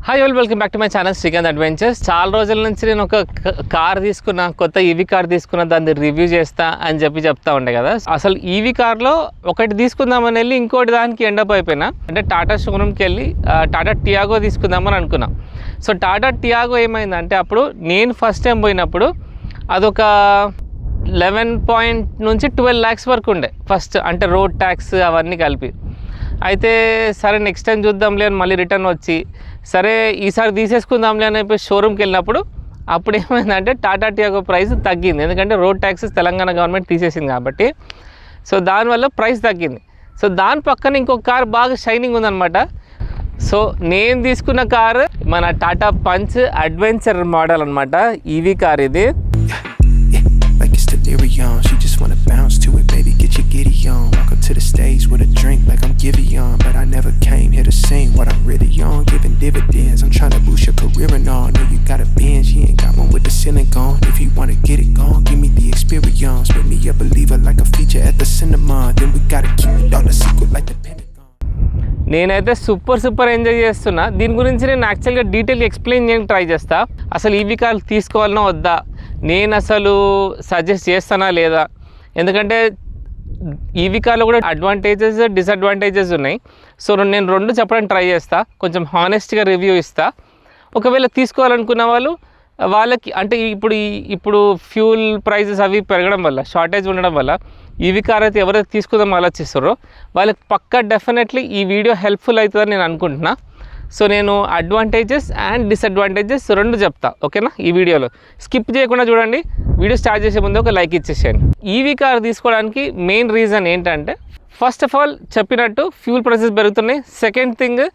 Hi all, welcome back to my channel Srikanth adventures. చాలా రోజుల నుంచి నేను ఒక కార్ తీసుకున్నా, కొత్త ఈవీ కార్ తీసుకున్నా, దాన్ని రివ్యూ చేస్తా అని చెప్తా ఉండే కదా. అసలు ఈవీ కార్లో ఒకటి తీసుకుందామని వెళ్ళి ఇంకోటి దానికి ఎండప్ అయిపోయినా. అంటే టాటా షోరూమ్కి వెళ్ళి టాటా టియాగో తీసుకుందామని అనుకున్నా. సో టాటా టియాగో ఏమైందంటే అప్పుడు నేను ఫస్ట్ టైం పోయినప్పుడు అదొక 11 నుంచి 12 lakhs వరకు ఉండే ఫస్ట్, అంటే రోడ్ ట్యాక్స్ అవన్నీ కలిపి. అయితే సరే నెక్స్ట్ టైం చూద్దాంలే అని మళ్ళీ రిటర్న్ వచ్చి సరే ఈసారి తీసేసుకుందాంలే అని చెప్పి షోరూమ్కి వెళ్ళినప్పుడు అప్పుడు ఏమైందంటే టాటా టియాగో ప్రైస్ తగ్గింది. ఎందుకంటే రోడ్ ట్యాక్సెస్ తెలంగాణ గవర్నమెంట్ తీసేసింది కాబట్టి. సో దానివల్ల ప్రైస్ తగ్గింది. సో దాని పక్కన ఇంకొక కార్ బాగా షైనింగ్ ఉందన్నమాట. సో నేను తీసుకున్న కారు మన టాటా పంచ్ అడ్వెంచర్ మోడల్ అనమాట, ఈవీ కార్ ఇది. She just wanna bounce to it, baby, get your giddy on. Walk up to the stage with a drink like I'm Giveon, but I never came here to sing what I'm really on. Giving dividends, I'm trying to boost your career and all. Know you got a binge, you ain't got one with the ceiling gone. If you wanna get it gone, give me the experience. Make me a believer like a feature at the cinema. Then we gotta keep it all a secret like the Pentagon. నేనైతే super enjoy చేస్తున్నా. దీని గురించి నేను యాక్చువల్గా డీటెయిల్గా explain చేయడానికి try చేస్తా. అసలు ఈవీ కార్ తీసుకోవాలన్నా వద్దా, నేను అసలు సజెస్ట్ చేస్తానా లేదా, ఎందుకంటే ఈవీ కార్లో కూడా అడ్వాంటేజెస్ డిసడ్వాంటేజెస్ ఉన్నాయి. సో నేను రెండు చెప్పడానికి ట్రై చేస్తా, కొంచెం హానెస్ట్గా రివ్యూ ఇస్తా. ఒకవేళ తీసుకోవాలనుకున్న వాళ్ళకి అంటే ఇప్పుడు ఫ్యూల్ ప్రైజెస్ అవి పెరగడం వల్ల, షార్టేజ్ ఉండడం వల్ల ఈవీ కార్ అయితే ఎవరైతే తీసుకుందాం ఆలోచిస్తారో వాళ్ళకి పక్కా డెఫినెట్లీ ఈ వీడియో హెల్ప్ఫుల్ అవుతుందని నేను అనుకుంటున్నా. సో నేను అడ్వాంటేజెస్ అండ్ డిసడ్వాంటేజెస్ రెండు చెప్తా, ఓకేనా? ఈ వీడియోలో స్కిప్ చేయకుండా చూడండి. వీడియో స్టార్ట్ చేసే ముందు ఒక లైక్ ఇచ్చేసేయండి. ఈవీ కార్ తీసుకోవడానికి మెయిన్ రీజన్ ఏంటంటే, ఫస్ట్ ఆఫ్ ఆల్ చెప్పినట్టు ఫ్యూల్ ప్రైసెస్ పెరుగుతున్నాయి. సెకండ్ థింగ్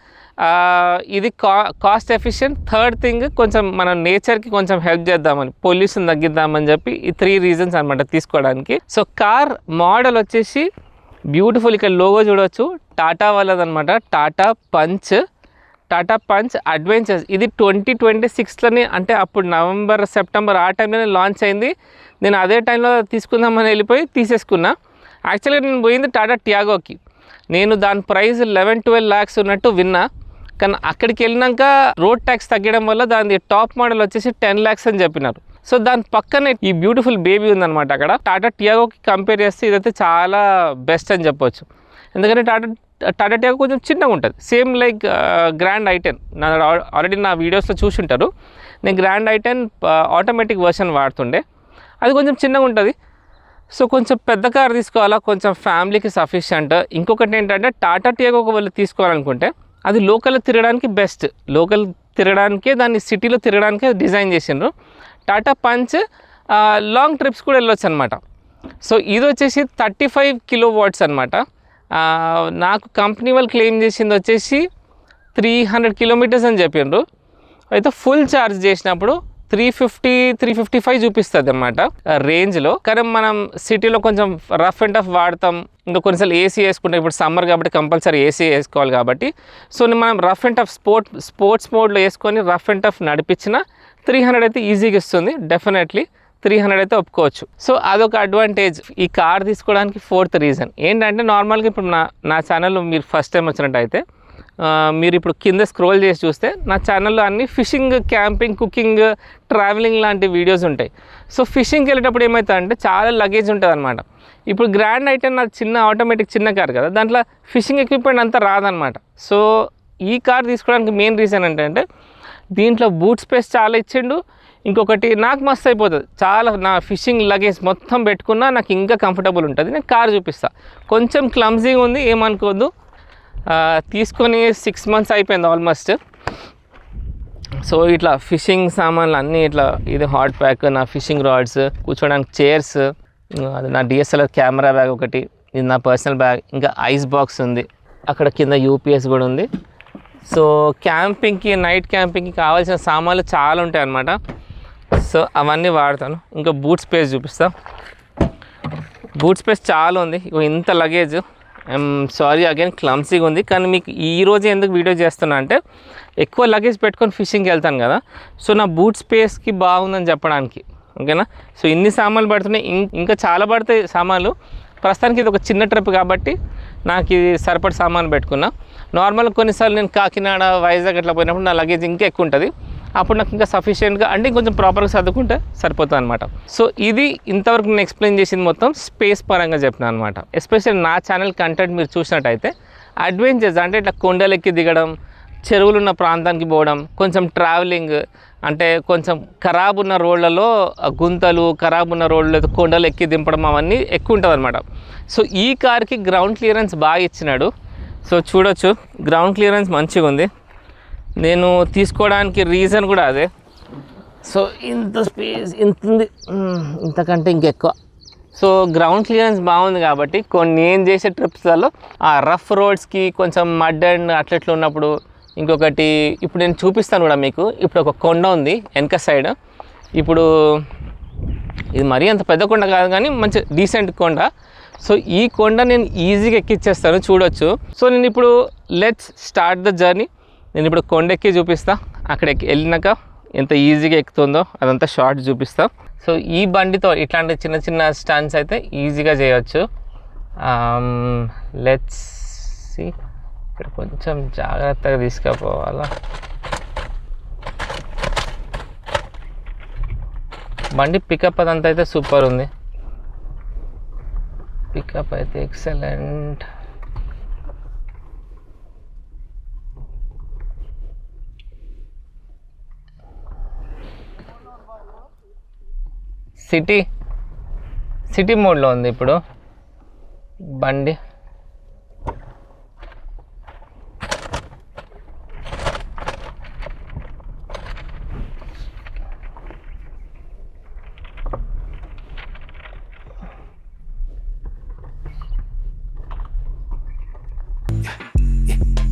ఇది కాస్ట్ ఎఫిషియెంట్. థర్డ్ థింగ్ కొంచెం మన నేచర్కి కొంచెం హెల్ప్ చేద్దామని, పొల్యూషన్ తగ్గిద్దామని చెప్పి ఈ 3 రీజన్స్ అనమాట తీసుకోవడానికి. సో కార్ మోడల్ వచ్చేసి బ్యూటిఫుల్, ఇక్కడ లోగో చూడవచ్చు, టాటా వాళ్ళదనమాట, టాటా పంచ్ అడ్వెంచర్స్. ఇది 2026లోనే, అంటే అప్పుడు నవంబర్ సెప్టెంబర్ ఆ టైంలోనే లాంచ్ అయింది. నేను అదే టైంలో తీసుకుందామని వెళ్ళిపోయి తీసేసుకున్నా. యాక్చువల్గా నేను పోయింది టాటా టియాగోకి. నేను దాని ప్రైస్ 11-12 lakhs ఉన్నట్టు విన్నా, కానీ అక్కడికి వెళ్ళినాక రోడ్ ట్యాక్స్ తగ్గడం వల్ల దాని టాప్ మోడల్ వచ్చేసి 10 lakhs అని చెప్పినారు. సో దాని పక్కనే ఈ బ్యూటిఫుల్ బేబీ ఉందన్నమాట. అక్కడ టాటా టియాగోకి కంపేర్ చేస్తే ఇదైతే చాలా బెస్ట్ అని చెప్పొచ్చు. ఎందుకంటే టాటా టియాగో కొంచెం చిన్నగా ఉంటుంది, same like grand i10. Already నా వీడియోస్లో చూసి ఉంటారు. నేను గ్రాండ్ i10 ఆటోమేటిక్ వర్షన్ వాడుతుండే, అది కొంచెం చిన్నగా ఉంటుంది. సో కొంచెం పెద్ద కార్ తీసుకోవాలా, కొంచెం ఫ్యామిలీకి సఫిషియంట్. ఇంకొకటి ఏంటంటే టాటా టియాగో ఒకవేళ తీసుకోవాలనుకుంటే అది లోకల్ తిరగడానికి బెస్ట్, లోకల్ తిరగడానికే, దాన్ని సిటీలో తిరగడానికే డిజైన్ చేసిండ్రు. టాటా పంచ్ లాంగ్ ట్రిప్స్ కూడా వెళ్ళొచ్చు అనమాట. సో ఇది వచ్చేసి 35 kilowatts అనమాట. నాకు కంపెనీ వాళ్ళు క్లెయిమ్ చేసింది వచ్చేసి 300 kilometers అని చెప్పిండ్రు. అయితే ఫుల్ ఛార్జ్ చేసినప్పుడు 350-355 చూపిస్తుంది అనమాట రేంజ్లో. కానీ మనం సిటీలో కొంచెం రఫ్ అండ్ టఫ్ వాడతాం, ఇంకా కొన్నిసార్లు ఏసీ వేసుకుంటాం. ఇప్పుడు సమ్మర్ కాబట్టి కంపల్సరీ ఏసీ వేసుకోవాలి కాబట్టి, సో మనం రఫ్ అండ్ టఫ్ స్పోర్ట్స్ మోడ్లో వేసుకొని రఫ్ అండ్ టఫ్ నడిపించిన 300 అయితే ఈజీగా ఇస్తుంది. డెఫినెట్లీ 300 అయితే ఒప్పుకోవచ్చు. సో అదొక అడ్వాంటేజ్. ఈ కార్ తీసుకోవడానికి 4th రీజన్ ఏంటంటే, నార్మల్గా ఇప్పుడు నా ఛానల్లో మీరు ఫస్ట్ టైం వచ్చినట్టయితే మీరు ఇప్పుడు కింద స్క్రోల్ చేసి చూస్తే నా ఛానల్లో అన్ని ఫిషింగ్, క్యాంపింగ్, కుకింగ్, ట్రావెలింగ్ లాంటి వీడియోస్ ఉంటాయి. సో ఫిషింగ్కి వెళ్ళేటప్పుడు ఏమవుతుందంటే చాలా లగేజ్ ఉంటుంది అనమాట. ఇప్పుడు గ్రాండ్ i10 నాకు చిన్న ఆటోమేటిక్ చిన్న కార్ కదా, దాంట్లో ఫిషింగ్ ఎక్విప్మెంట్ అంతా రాదనమాట. సో ఈ కార్ తీసుకోవడానికి మెయిన్ రీజన్ ఏంటంటే దీంట్లో బూట్ స్పేస్ చాలా ఇచ్చిండు. ఇంకొకటి నాకు మస్తు అయిపోతుంది, చాలా నా ఫిషింగ్ లగేజ్ మొత్తం పెట్టుకున్నా నాకు ఇంకా కంఫర్టబుల్ ఉంటుంది. నేను కార్ చూపిస్తాను. కొంచెం క్లమ్జీగా ఉంది, ఏమనుకోవద్దు. తీసుకొని 6 months అయిపోయింది ఆల్మోస్ట్. సో ఇట్లా ఫిషింగ్ సామాన్లు అన్నీ ఇట్లా, ఇది హాట్ ప్యాక్, నా ఫిషింగ్ రాడ్స్, కూర్చోడానికి చైర్స్, అది నా DSLR కెమెరా బ్యాగ్ ఒకటి, ఇది నా పర్సనల్ బ్యాగ్, ఇంకా ఐస్ బాక్స్ ఉంది, అక్కడ కింద UPS కూడా ఉంది. సో క్యాంపింగ్కి, నైట్ క్యాంపింగ్కి కావాల్సిన సామాన్లు చాలా ఉంటాయి అన్నమాట. సో అవన్నీ వాడతాను. ఇంకా బూట్ స్పేస్ చూపిస్తా. బూట్ స్పేస్ చాలా ఉంది. ఇంత లగేజ్, ఐఎమ్ సారీ అగైన్, క్లమ్సీగా ఉంది. కానీ మీకు ఈరోజు ఎందుకు వీడియో చేస్తున్నా అంటే, ఎక్కువ లగేజ్ పెట్టుకొని ఫిషింగ్కి వెళ్తాను కదా, సో నా బూట్ స్పేస్కి బాగుందని చెప్పడానికి, ఓకేనా? సో ఇన్ని సామాన్లు పడుతున్నాయి, ఇంకా చాలా పడతాయి సామాన్లు. ప్రస్తుతానికి ఇది ఒక చిన్న ట్రిప్ కాబట్టి నాకు ఇది సరిపడి సామాన్ పెట్టుకున్నా. నార్మల్ కొన్నిసార్లు నేను కాకినాడ వైజాగ్ అట్లా పోయినప్పుడు నా లగేజ్ ఇంకా ఎక్కువ ఉంటుంది, అప్పుడు నాకు ఇంకా సఫిషియెంట్గా అంటే కొంచెం ప్రాపర్గా చదువుకుంటే సరిపోతుంది అనమాట. సో ఇది ఇంతవరకు నేను ఎక్స్ప్లెయిన్ చేసింది మొత్తం స్పేస్ పరంగా చెప్పిన అనమాట. ఎస్పెషల్లీ నా ఛానల్ కంటెంట్ మీరు చూసినట్టయితే అడ్వెంచర్స్ అంటే ఇట్లా కొండలెక్కి దిగడం, చెరువులు ఉన్న ప్రాంతానికి పోవడం, కొంచెం ట్రావెలింగ్ అంటే కొంచెం ఖరాబ్ ఉన్న రోడ్లలో గుంతలు, ఖరాబ్ ఉన్న రోడ్లు కొండలు ఎక్కి దింపడం అవన్నీ ఎక్కువ ఉంటుంది అనమాట. సో ఈ కార్కి గ్రౌండ్ క్లియరెన్స్ బాగా ఇచ్చినాడు. సో చూడొచ్చు గ్రౌండ్ క్లియరెన్స్ మంచిగా ఉంది. నేను తీసుకోవడానికి రీజన్ కూడా అదే. సో ఇంత స్పేస్ ఇంత ఉంది, ఇంతకంటే ఇంకెక్కువ. సో గ్రౌండ్ క్లియరెన్స్ బాగుంది కాబట్టి కొన్ని నేను చేసే ట్రిప్స్లలో ఆ రఫ్ రోడ్స్కి కొంచెం మడ్ అండ్ అట్లెట్లు ఉన్నప్పుడు, ఇంకొకటి ఇప్పుడు నేను చూపిస్తాను కూడా మీకు. ఇప్పుడు ఒక కొండ ఉంది వెనక సైడ్. ఇప్పుడు ఇది మరీ అంత పెద్ద కొండ కాదు కానీ మంచి డీసెంట్ కొండ. సో ఈ కొండ నేను ఈజీగా ఎక్కిచ్చేస్తాను, చూడొచ్చు. సో నేను ఇప్పుడు లెట్స్ స్టార్ట్ ద జర్నీ. నేను ఇప్పుడు కొండ ఎక్కి చూపిస్తా, అక్కడ వెళ్ళినాక ఎంత ఈజీగా ఎక్కుతుందో అదంతా షార్ట్ చూపిస్తా. సో ఈ బండితో ఇట్లాంటి చిన్న చిన్న స్టంట్స్ అయితే ఈజీగా చేయవచ్చు. లెట్స్ సి, ఇక్కడ కొంచెం జాగ్రత్తగా తీసుకుపోవాలా. బండి పికప్ అదంతా అయితే సూపర్ ఉంది, పికప్ అయితే ఎక్సలెంట్. సిటీ మోడ్లో ఉంది ఇప్పుడు బండి.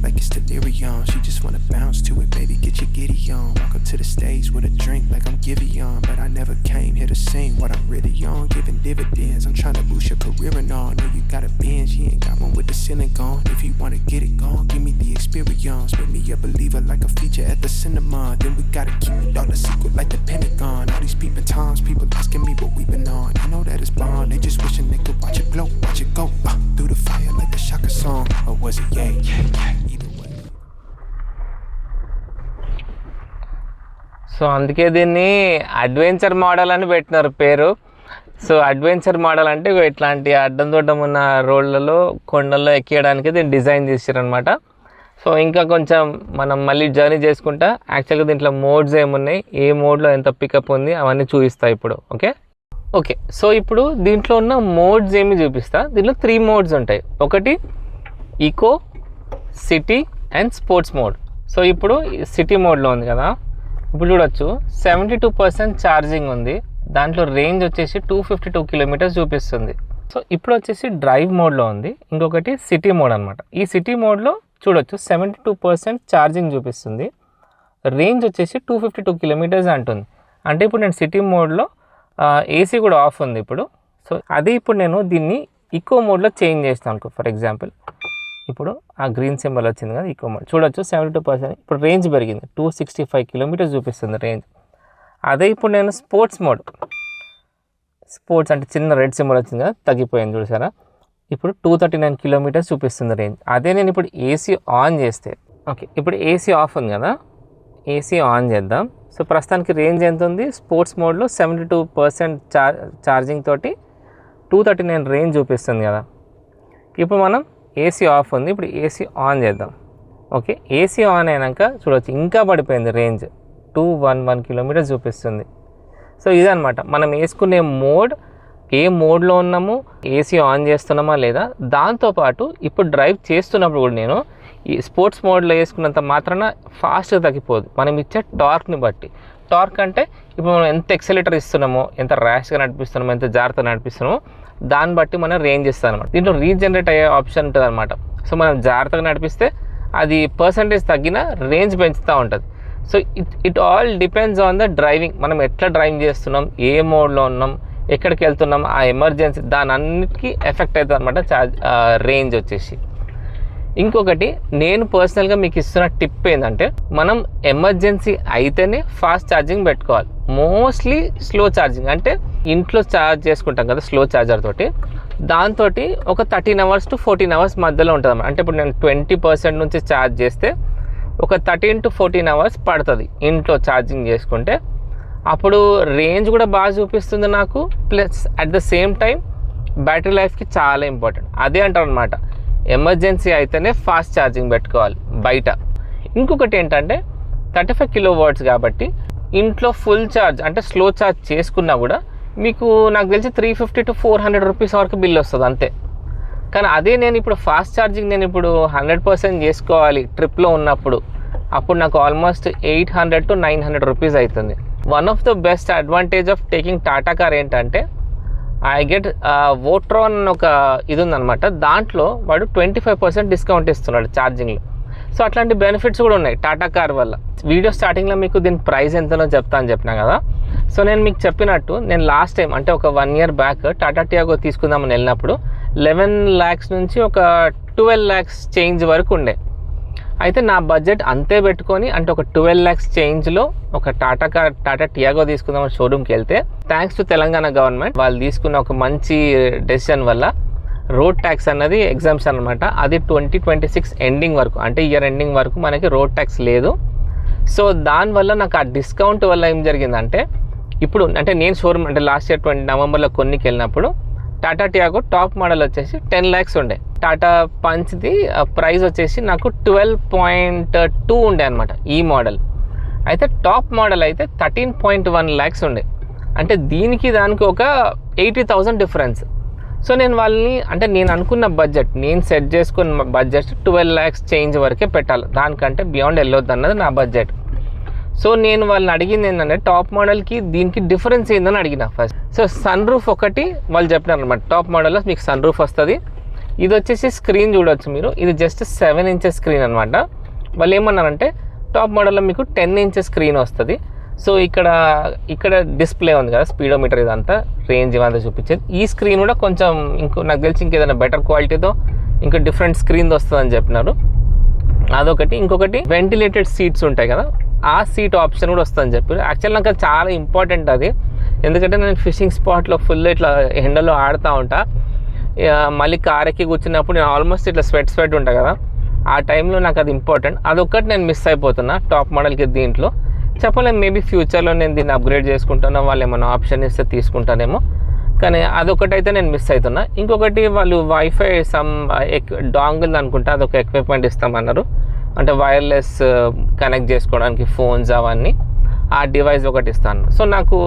Like it's delirium, she just wanna bounce to it, baby, get your giddy on. Walk up to the stage with a drink like I'm Giveon, but I never came here to sing what I'm really on. Giving dividends, I'm trying to boost your career and all. Know you got a binge, you ain't got one with the ceiling gone. If you wanna get it gone, give me the experience. Make me a believer like a feature at the cinema. Then we gotta keep it all a secret like the Pentagon. All these peeping times, people asking me what we been on. I know that it's bond, they just wishing they could watch it glow, watch it go through the fire like the Shaka song. Or was it yeah, either way. So అందుకే దీన్ని adventure model అని పెట్టినారు పేరు. So adventure model అంటే ఇట్లాంటి అడ్డం దొడ్డం ఉన్న రోడ్లలో కొండల్లో ఎక్కియడానికి దీన్ని డిజైన్ చేసారనమాట. సో ఇంకా కొంచెం మనం మళ్ళీ జర్నీ చేసుకుంటా యాక్చువల్గా దీంట్లో మోడ్స్ ఏమున్నాయి, ఏ మోడ్లో ఎంత పికప్ ఉంది అవన్నీ చూపిస్తాయి ఇప్పుడు. ఓకే సో ఇప్పుడు దీంట్లో ఉన్న మోడ్స్ ఏమి చూపిస్తా. దీంట్లో 3 మోడ్స్ ఉంటాయి. ఒకటి eco, city and sports mode. So ఇప్పుడు సిటీ మోడ్లో ఉంది కదా, ఇప్పుడు చూడొచ్చు 72% ఛార్జింగ్ ఉంది. దాంట్లో రేంజ్ వచ్చేసి 252 కిలోమీటర్స్ చూపిస్తుంది. సో ఇప్పుడు వచ్చేసి డ్రైవ్ మోడ్లో ఉంది. ఇంకొకటి సిటీ మోడ్ అనమాట. ఈ సిటీ మోడ్లో చూడొచ్చు 72% ఛార్జింగ్ చూపిస్తుంది, రేంజ్ వచ్చేసి 252 కిలోమీటర్స్ అంటుంది. అంటే ఇప్పుడు నేను సిటీ మోడ్లో ఏసీ కూడా ఆఫ్ ఉంది ఇప్పుడు. సో అదే ఇప్పుడు నేను దీన్ని ఈకో మోడ్లో చేంజ్ చేస్తాను అనుకో. ఫర్ ఎగ్జాంపుల్ ఇప్పుడు ఆ గ్రీన్ సింబల్ వచ్చింది కదా ఈకో మోడ్, చూడొచ్చు 72%. ఇప్పుడు రేంజ్ పెరిగింది, 265 కిలోమీటర్స్ చూపిస్తుంది రేంజ్. అదే ఇప్పుడు నేను స్పోర్ట్స్ అంటే చిన్న రెడ్ సింబల్ వచ్చింది కదా, తగ్గిపోయింది చూసారా. ఇప్పుడు 239 కిలోమీటర్స్ చూపిస్తుంది రేంజ్. అదే నేను ఇప్పుడు ఏసీ ఆన్ చేస్తే, ఓకే ఇప్పుడు ఏసీ ఆఫ్ ఉంది కదా, ఏసీ ఆన్ చేద్దాం. సో ప్రస్తుతానికి రేంజ్ ఎంత ఉంది, స్పోర్ట్స్ మోడ్లో 72% ఛార్జింగ్ తోటి 239 రేంజ్ చూపిస్తుంది కదా. ఇప్పుడు మనం ఏసీ ఆఫ్ ఉంది, ఇప్పుడు ఏసీ ఆన్ చేద్దాం. ఓకే ఏసీ ఆన్ అయినాక చూడవచ్చు ఇంకా పడిపోయింది రేంజ్, 211 కిలోమీటర్స్ చూపిస్తుంది. సో ఇదనమాట మనం వేసుకునే మోడ్, ఏ మోడ్లో ఉన్నాము, ఏసీ ఆన్ చేస్తున్నామా లేదా. దాంతోపాటు ఇప్పుడు డ్రైవ్ చేస్తున్నప్పుడు కూడా నేను ఈ స్పోర్ట్స్ మోడ్లో వేసుకున్నంత మాత్రాన ఫాస్ట్గా తగ్గిపోదు, మనం ఇచ్చే టార్క్ని బట్టి. టార్క్ అంటే ఇప్పుడు మనం ఎంత ఎక్సలేటర్ ఇస్తున్నామో, ఎంత ర్యాష్గా నడిపిస్తున్నామో, ఎంత జాగ్రత్తగా నడిపిస్తున్నామో దాన్ని బట్టి మనం రేంజ్ ఇస్తాం అనమాట. దీంట్లో రీజనరేట్ అయ్యే ఆప్షన్ ఉంటుంది అనమాట. సో మనం జాగ్రత్తగా నడిపిస్తే అది పర్సంటేజ్ తగ్గిన రేంజ్ పెంచుతూ ఉంటుంది. So it all depends on the driving, మనం ఎట్లా డ్రైవింగ్ చేస్తున్నాం, ఏ మోడ్లో ఉన్నాం, ఎక్కడికి వెళ్తున్నాం, ఆ ఎమర్జెన్సీ దాని అన్నిటికీ ఎఫెక్ట్ అవుతుంది అనమాట రేంజ్ వచ్చేసి. ఇంకొకటి నేను పర్సనల్గా మీకు ఇస్తున్న టిప్ ఏంటంటే, మనం ఎమర్జెన్సీ అయితేనే ఫాస్ట్ ఛార్జింగ్ పెట్టుకోవాలి. మోస్ట్లీ స్లో ఛార్జింగ్ అంటే ఇంట్లో ఛార్జ్ చేసుకుంటాం కదా స్లో ఛార్జర్ తోటి, దాంతో ఒక 13 hours to 14 hours మధ్యలో ఉంటుంది. అంటే ఇప్పుడు నేను 20% నుంచి ఛార్జ్ చేస్తే ఒక 13 to 14 hours పడుతుంది ఇంట్లో ఛార్జింగ్ చేసుకుంటే. అప్పుడు రేంజ్ కూడా బాగా చూపిస్తుంది నాకు, plus at the same time battery లైఫ్కి చాలా ఇంపార్టెంట్. అదే అంటారు అనమాట, ఎమర్జెన్సీ అయితేనే ఫాస్ట్ ఛార్జింగ్ పెట్టుకోవాలి బయట. ఇంకొకటి ఏంటంటే 35 kW కాబట్టి ఇంట్లో ఫుల్ ఛార్జ్ అంటే స్లో ఛార్జ్ చేసుకున్నా కూడా మీకు నాకు తెలిసి 350 to 400 రూపీస్ వరకు బిల్ వస్తుంది అంతే. కానీ అదే నేను ఇప్పుడు ఫాస్ట్ ఛార్జింగ్ నేను ఇప్పుడు 100% చేసుకోవాలి ట్రిప్లో ఉన్నప్పుడు, అప్పుడు నాకు ఆల్మోస్ట్ 800 to 900 రూపీస్ అవుతుంది. One of the best advantage of taking Tata car ఏంటంటే ఐ గెట్ వోట్రాన్ ఒక ఇది ఉందన్నమాట, దాంట్లో వాడు 25% డిస్కౌంట్ ఇస్తున్నాడు ఛార్జింగ్లో. సో అట్లాంటి బెనిఫిట్స్ కూడా ఉన్నాయి టాటా కార్ వల్ల. వీడియో స్టార్టింగ్లో మీకు దీని ప్రైస్ ఎంతనో చెప్తా అని చెప్పినా కదా. సో నేను మీకు చెప్పినట్టు నేను లాస్ట్ టైం అంటే ఒక 1 year బ్యాక్ టాటా టియాగో తీసుకుందామని వెళ్ళినప్పుడు 11 lakhs నుంచి ఒక 12 lakhs చేంజ్ వరకు ఉండే. అయితే నా బడ్జెట్ అంతే పెట్టుకొని అంటే ఒక 12 lakhs చేంజ్లో ఒక టాటా టియాగో తీసుకుందామని షోరూమ్కి వెళ్తే, థ్యాంక్స్ టు తెలంగాణ గవర్నమెంట్ వాళ్ళు తీసుకున్న ఒక మంచి డెసిషన్ వల్ల రోడ్ ట్యాక్స్ అన్నది ఎగ్జామ్షన్ అనమాట. అది 2026 ఎండింగ్ వరకు అంటే ఇయర్ ఎండింగ్ వరకు మనకి రోడ్ ట్యాక్స్ లేదు. సో దానివల్ల నాకు ఆ డిస్కౌంట్ వల్ల ఏం జరిగిందంటే ఇప్పుడు అంటే నేను షోరూమ్ అంటే లాస్ట్ ఇయర్ నవంబర్లో కొన్నికి వెళ్ళినప్పుడు టాటా టియాగో టాప్ మోడల్ వచ్చేసి 10 lakhs ఉండే. టాటా పంచ్ది ప్రైస్ వచ్చేసి నాకు 12.2 ఉండే అనమాట ఈ మోడల్. అయితే టాప్ మోడల్ అయితే 13.1 lakhs ఉండే. అంటే దీనికి దానికి ఒక 80,000 డిఫరెన్స్. సో నేను వాళ్ళని అంటే నేను అనుకున్న బడ్జెట్ నేను సెట్ చేసుకున్న బడ్జెట్ 12 lakhs చేంజ్ వరకే పెట్టాలి, దానికంటే బియాండ్ వెళ్ళొద్దు అన్నది నా బడ్జెట్. సో నేను వాళ్ళని అడిగింది ఏంటంటే టాప్ మోడల్కి దీనికి డిఫరెన్స్ ఏందని అడిగిన ఫస్ట్. సో సన్ రూఫ్ ఒకటి వాళ్ళు చెప్పినారు అనమాట, టాప్ మోడల్లో మీకు సన్ రూఫ్ వస్తుంది. ఇది వచ్చేసి స్క్రీన్ చూడవచ్చు మీరు, ఇది జస్ట్ 7 inches స్క్రీన్ అనమాట. వాళ్ళు ఏమన్నారంటే టాప్ మోడల్లో మీకు 10 inches స్క్రీన్ వస్తుంది. సో ఇక్కడ డిస్ప్లే ఉంది కదా, స్పీడోమీటర్ ఇదంతా రేంజ్ ఇవంతా చూపించేది. ఈ స్క్రీన్ కూడా కొంచెం నాకు తెలిసి ఇంకేదైనా బెటర్ క్వాలిటీతో ఇంకా డిఫరెంట్ స్క్రీన్ వస్తుందని చెప్పినారు. అదొకటి. ఇంకొకటి వెంటిలేటెడ్ సీట్స్ ఉంటాయి కదా, ఆ సీట్ ఆప్షన్ కూడా వస్తుందని చెప్పారు. యాక్చువల్ నాకు అది చాలా ఇంపార్టెంట్ అది, ఎందుకంటే నేను ఫిషింగ్ స్పాట్లో ఫుల్ ఇట్లా ఎండలో ఆడుతూ ఉంటా. మళ్ళీ కార్ ఎక్కి కూర్చున్నప్పుడు నేను ఆల్మోస్ట్ ఇట్లా స్వెట్ ఉంటా కదా, ఆ టైంలో నాకు అది ఇంపార్టెంట్. అదొక్కటి నేను మిస్ అయిపోతున్నా టాప్ మోడల్కి. దీంట్లో చెప్పలేము, మేబీ ఫ్యూచర్లో నేను దీన్ని అప్గ్రేడ్ చేసుకుంటానో వాళ్ళు ఏమైనా ఆప్షన్ ఇస్తే తీసుకుంటానేమో, కానీ అదొకటి అయితే నేను మిస్ అవుతున్నా. ఇంకొకటి వాళ్ళు వైఫై డాంగిల్ అనుకుంటా అదొక ఎక్విప్మెంట్ ఇస్తామన్నారు, అంటే వైర్లెస్ కనెక్ట్ చేసుకోవడానికి ఫోన్స్ అవన్నీ, ఆ డివైస్ ఒకటి ఇస్తాను. సో నాకు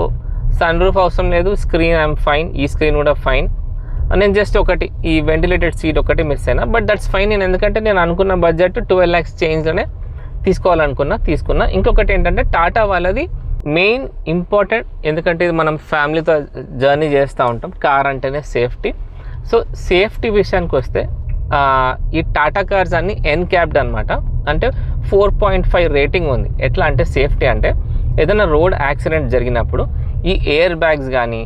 సన్ రూఫ్ అవసరం లేదు, స్క్రీన్ ఐఎమ్ ఫైన్, ఈ స్క్రీన్ కూడా ఫైన్. నేను జస్ట్ ఒకటి ఈ వెంటిలేటెడ్ సీట్ ఒకటి మిస్ అయినా, బట్ దట్స్ ఫైన్. నేను ఎందుకంటే నేను అనుకున్న బడ్జెట్ 12 lakhs చేంజ్లోనే తీసుకున్నా. ఇంకొకటి ఏంటంటే టాటా వాళ్ళది మెయిన్ ఇంపార్టెంట్, ఎందుకంటే ఇది మనం ఫ్యామిలీతో జర్నీ చేస్తూ ఉంటాం, కార్ అంటేనే సేఫ్టీ. సో సేఫ్టీ విషయానికి వస్తే ఈ టాటా కార్స్ అన్ని ఎన్క్యాప్డ్ అనమాట, అంటే 4.5 రేటింగ్ ఉంది. ఎట్లా అంటే సేఫ్టీ అంటే ఏదైనా రోడ్ యాక్సిడెంట్ జరిగినప్పుడు ఈ ఎయిర్ బ్యాగ్స్ కానీ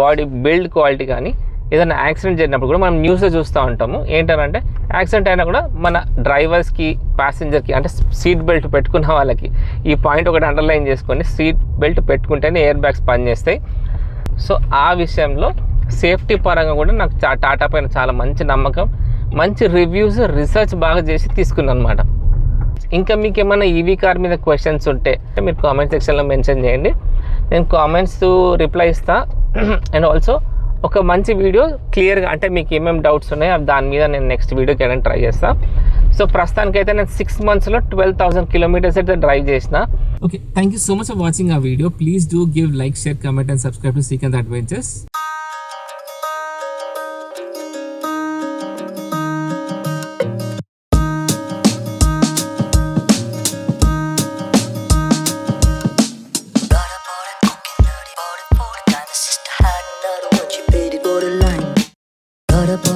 బాడీ బిల్డ్ క్వాలిటీ కానీ ఏదైనా యాక్సిడెంట్ జరిగినప్పుడు కూడా మనం న్యూస్లో చూస్తూ ఉంటాము. ఏంటంటే యాక్సిడెంట్ అయినా కూడా మన డ్రైవర్స్కి ప్యాసింజర్కి అంటే సీట్ బెల్ట్ పెట్టుకున్న వాళ్ళకి ఈ పాయింట్ ఒకటి అండర్లైన్ చేసుకొని సీట్ బెల్ట్ పెట్టుకుంటేనే ఎయిర్ బ్యాగ్స్ పనిచేస్తాయి. సో ఆ విషయంలో సేఫ్టీ పరంగా కూడా నాకు టాటా పైన చాలా మంచి నమ్మకం, మంచి రివ్యూస్, రీసెర్చ్ బాగా చేసి తీసుకున్నాను అనమాట. ఇంకా మీకు ఏమైనా ఈవీ కార్ మీద క్వశ్చన్స్ ఉంటే మీరు కామెంట్ సెక్షన్లో మెన్షన్ చేయండి, నేను కామెంట్స్ రిప్లై ఇస్తా. అండ్ ఆల్సో ఒక మంచి వీడియో క్లియర్గా అంటే మీకు ఏమేమి డౌట్స్ ఉన్నాయో దాని మీద నేను నెక్స్ట్ వీడియో చేయడానికి ట్రై చేస్తాను. సో ప్రస్తుతానికైతే నేను 6 monthsలో 12,000 kilometers అయితే డ్రైవ్ చేసిన. Okay, thank you so much for watching ఆ video. Please do give like, share, comment and subscribe to Srikanth Adventures. Got a